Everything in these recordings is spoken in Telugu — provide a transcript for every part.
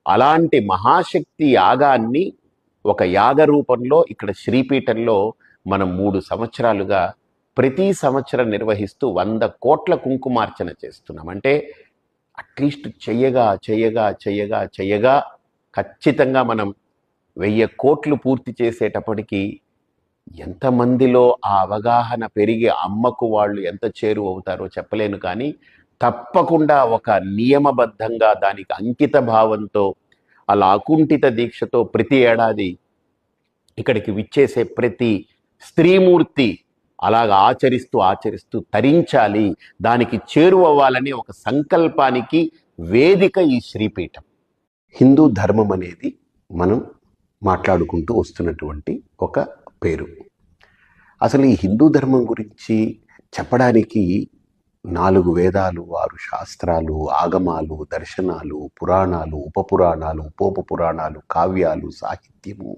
అలాంటి మహాశక్తి యాగాన్ని ఒక యాగ రూపంలో ఇక్కడ శ్రీపీఠంలో మనం 3 సంవత్సరాలుగా ప్రతి సంవత్సరం నిర్వహిస్తూ 100 కోట్ల కుంకుమార్చన చేస్తున్నాం. అంటే అట్లీస్ట్ చెయ్యగా ఖచ్చితంగా మనం 1000 కోట్లు పూర్తి చేసేటప్పటికి ఎంతమందిలో ఆ అవగాహన పెరిగి అమ్మకు వాళ్ళు ఎంత చేరువ అవుతారో చెప్పలేను. కానీ తప్పకుండా ఒక నియమబద్ధంగా దానికి అంకిత భావంతో అలా అకుంఠిత దీక్షతో ప్రతి ఏడాది ఇక్కడికి విచ్చేసే ప్రతి స్త్రీమూర్తి అలాగ ఆచరిస్తూ తరించాలి, దానికి చేరువవ్వాలని ఒక సంకల్పానికి వేదిక ఈ శ్రీపీఠం. హిందూ ధర్మం అనేది మనం మాట్లాడుకుంటూ వస్తున్నటువంటి ఒక పేరు. అసలు ఈ హిందూ ధర్మం గురించి చెప్పడానికి 4 వేదాలు, 6 శాస్త్రాలు, ఆగమాలు, దర్శనాలు, పురాణాలు, ఉపపురాణాలు, ఉపోపపురాణాలు, కావ్యాలు, సాహిత్యము,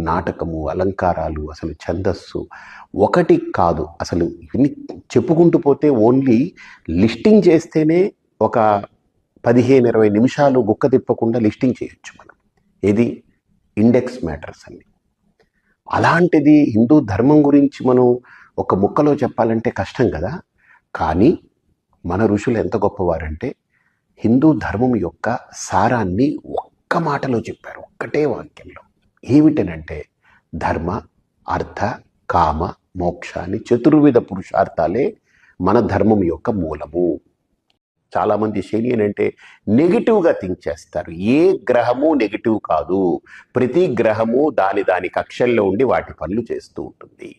నాటకము, అలంకారాలు, అసలు ఛందస్సు ఒకటి కాదు. అసలు ఇవన్నీ చెప్పుకుంటూ పోతే ఓన్లీ లిస్టింగ్ చేస్తేనే ఒక 15-20 నిమిషాలు గుక్క తిప్పకుండా లిస్టింగ్ చేయొచ్చు మనం. ఇది ఇండెక్స్ మ్యాటర్స్ అన్ని. అలాంటిది హిందూ ధర్మం గురించి మనం ఒక ముక్కలో చెప్పాలంటే కష్టం కదా. కానీ మన ఋషులు ఎంత గొప్పవారంటే హిందూ ధర్మం యొక్క సారాన్ని ఒక్క మాటలో చెప్పారు, ఒక్కటే వాక్యంలో. ఏమిటనంటే ధర్మ, అర్థ, కామ, మోక్ష అని 4 పురుషార్థాలే మన ధర్మం యొక్క మూలము. చాలామంది శని అని అంటే నెగిటివ్గా థింక్ చేస్తారు. ఏ గ్రహము నెగిటివ్ కాదు. ప్రతి గ్రహము దాని కక్షల్లో ఉండి వాటి పనులు చేస్తూ ఉంటుంది.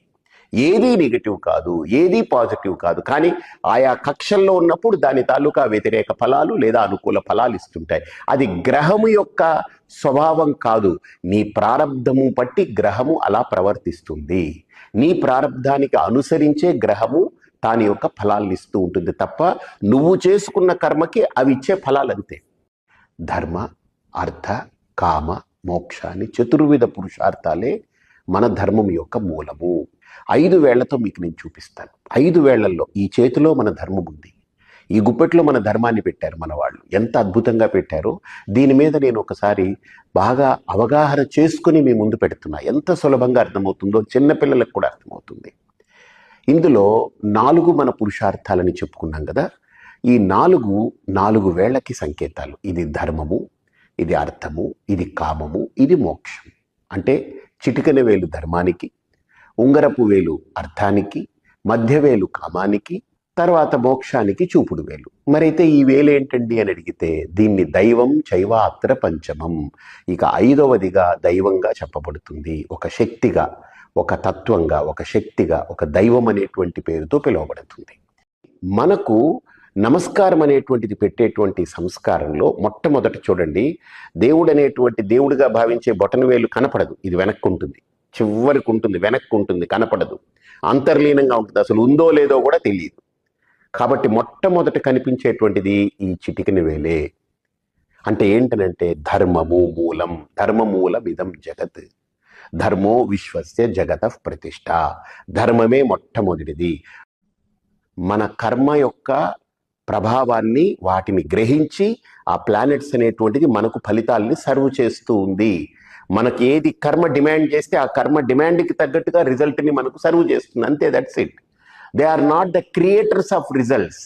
ఏదీ నెగిటివ్ కాదు, ఏదీ పాజిటివ్ కాదు. కానీ ఆయా కక్షల్లో ఉన్నప్పుడు దాని తాలూకా వ్యతిరేక ఫలాలు లేదా అనుకూల ఫలాలు ఇస్తుంటాయి. అది గ్రహము యొక్క స్వభావం కాదు. నీ ప్రారబ్ధము బట్టి గ్రహము అలా ప్రవర్తిస్తుంది. నీ ప్రారబ్ధానికి అనుసరించే గ్రహము దాని యొక్క ఫలాలను ఇస్తూ ఉంటుంది తప్ప నువ్వు చేసుకున్న కర్మకి అవి ఇచ్చే ఫలాలు అంతే. ధర్మ, అర్థ, కామ, మోక్ష అని 4 పురుషార్థాలే మన ధర్మం యొక్క మూలము. 5 వేళ్లతో మీకు నేను చూపిస్తాను. 5 వేళ్లలో ఈ చేతిలో మన ధర్మం ఉంది, ఈ గుప్పెట్లో మన ధర్మాన్ని పెట్టారు మన వాళ్ళు. ఎంత అద్భుతంగా పెట్టారో దీని మీద నేను ఒకసారి బాగా అవగాహన చేసుకుని మీ ముందు పెడుతున్నా. ఎంత సులభంగా అర్థమవుతుందో చిన్నపిల్లలకు కూడా అర్థమవుతుంది. ఇందులో 4 మన పురుషార్థాలని చెప్పుకున్నాం కదా. ఈ 4 వేళ్లకి సంకేతాలు. ఇది ధర్మము, ఇది అర్థము, ఇది కామము, ఇది మోక్షం. అంటే చిటికెన వేలు ధర్మానికి, ఉంగరపు వేలు అర్థానికి, మధ్య వేలు కామానికి, తర్వాత మోక్షానికి చూపుడు వేలు. మరైతే ఈ వేలు ఏంటండి అని అడిగితే దీన్ని దైవం చైవాత్ర పంచమం, ఇక 5వదిగా దైవంగా చెప్పబడుతుంది. ఒక శక్తిగా, ఒక తత్వంగా, ఒక శక్తిగా, ఒక దైవం అనేటువంటి పేరుతో పిలువబడుతుంది. మనకు నమస్కారం అనేటువంటిది పెట్టేటువంటి సంస్కారంలో మొట్టమొదట చూడండి, దేవుడు అనేటువంటి దేవుడిగా భావించే బొటన వేలు కనపడదు. ఇది వెనక్కు ఉంటుంది, చివరికి ఉంటుంది, వెనక్కు ఉంటుంది, కనపడదు, అంతర్లీనంగా ఉంటుంది. అసలు ఉందో లేదో కూడా తెలియదు. కాబట్టి మొట్టమొదట కనిపించేటువంటిది ఈ చిటికెన వేలే. అంటే ఏంటనంటే ధర్మము మూలం, ధర్మమూలమిదం జగత్, ధర్మో విశ్వస్య జగత ప్రతిష్ట. ధర్మమే మొట్టమొదటిది. మన కర్మ యొక్క ప్రభావాన్ని వాటిని గ్రహించి ఆ ప్లానెట్స్ అనేటువంటిది మనకు ఫలితాలని సర్వ్ చేస్తూ ఉంది. మనకి ఏది కర్మ డిమాండ్ చేస్తే ఆ కర్మ డిమాండ్కి తగ్గట్టుగా రిజల్ట్ని మనకు సర్వ్ చేస్తుంది. అంతే, that's it. They are not the creators of results,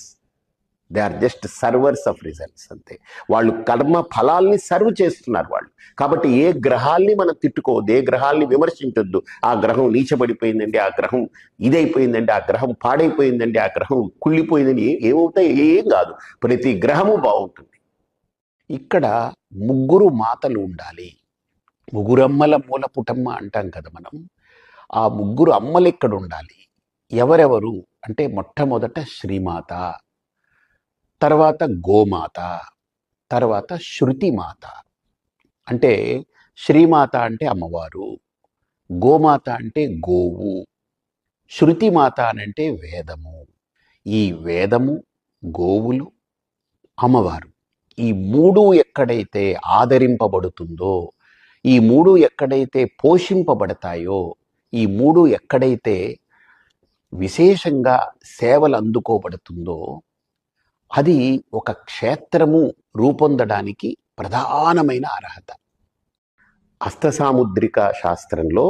they are just servers of results. అంతే. వాళ్ళు కర్మ ఫలాల్ని సర్వ్ చేస్తున్నారు వాళ్ళు. కాబట్టి ఏ గ్రహాల్ని మనం తిట్టుకోవద్దు, ఏ గ్రహాల్ని విమర్శించొద్దు. ఆ గ్రహం నీచబడిపోయిందండి, ఆ గ్రహం ఇదైపోయిందండి, ఆ గ్రహం పాడైపోయిందండి, ఆ గ్రహం కుళ్ళిపోయిందని ఏమవుతాయి? ఏం కాదు. ప్రతి గ్రహము బాగుంటుంది. ఇక్కడ 3 మాతలు ఉండాలి. 3 అమ్మల మూల పుటమ్మ అంటాం కదా మనం. ఆ 3 అమ్మలు ఇక్కడ ఉండాలి. ఎవరెవరు అంటే మొట్టమొదట శ్రీమాత, తర్వాత గోమాత, తర్వాత శృతిమాత. అంటే శ్రీమాత అంటే అమ్మవారు, గోమాత అంటే గోవు, శృతిమాత అంటే వేదము. ఈ వేదము, గోవులు, అమ్మవారు, ఈ 3 ఎక్కడైతే ఆదరింపబడుతుందో, ఈ 3 ఎక్కడైతే పోషింపబడతాయో, ఈ 3 ఎక్కడైతే విశేషంగా సేవలు అందుకోబడుతుందో అది ఒక క్షేత్రము రూపొందడానికి ప్రధానమైన అర్హత. హస్తసాముద్రిక శాస్త్రంలో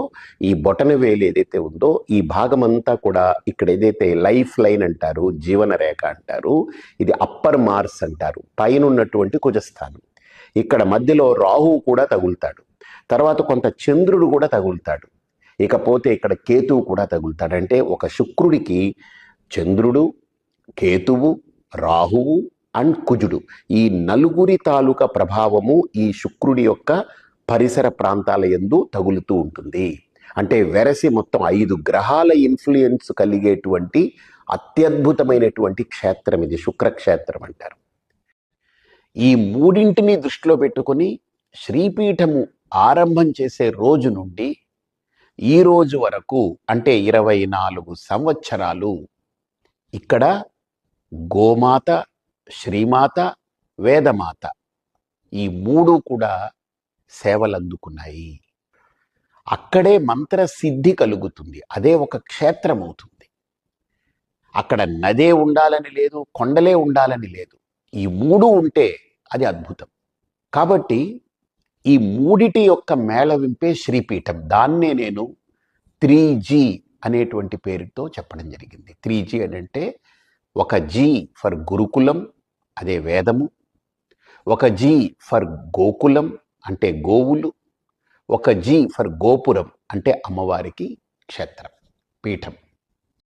ఈ బొటనవేలు ఏదైతే ఉందో ఈ భాగమంతా కూడా ఇక్కడ ఏదైతే లైఫ్ లైన్ అంటారు, జీవన రేఖ అంటారు, ఇది అప్పర్ మార్స్ అంటారు, పైన ఉన్నటువంటి కుజస్థానం. ఇక్కడ మధ్యలో రాహువు కూడా తగులుతాడు, తర్వాత కొంత చంద్రుడు కూడా తగులుతాడు, ఇకపోతే ఇక్కడ కేతువు కూడా తగులుతాడు. అంటే ఒక శుక్రుడికి చంద్రుడు, కేతువు, రాహువు అండ్ కుజుడు, ఈ నలుగురి తాలూకా ప్రభావము ఈ శుక్రుడి యొక్క పరిసర ప్రాంతాల యందు తగులుతూ ఉంటుంది. అంటే వెరసి మొత్తం 5 గ్రహాల ఇన్ఫ్లుయెన్స్ కలిగేటువంటి అత్యద్భుతమైనటువంటి క్షేత్రం ఇది, శుక్రక్షేత్రం అంటారు. ఈ మూడింటిని దృష్టిలో పెట్టుకొని శ్రీపీఠము ఆరంభం చేసే రోజు నుండి ఈ రోజు వరకు అంటే 24 సంవత్సరాలు ఇక్కడ గోమాత, శ్రీమాత, వేదమాత ఈ మూడు కూడా సేవలు అందుకున్నాయి. అక్కడే మంత్ర సిద్ధి కలుగుతుంది, అదే ఒక క్షేత్రం అవుతుంది. అక్కడ నదే ఉండాలని లేదు, కొండలే ఉండాలని లేదు, ఈ మూడు ఉంటే అది అద్భుతం. కాబట్టి ఈ మూడిటి యొక్క మేళవింపే శ్రీపీఠం. దాన్నే నేను 3G అనేటువంటి పేరుతో చెప్పడం జరిగింది. 3G అని అంటే ఒక G ఫర్ గురుకులం, అదే వేదము, ఒక G ఫర్ గోకులం అంటే గోవులు, ఒక G ఫర్ గోపురం అంటే అమ్మవారికి క్షేత్రం, పీఠం.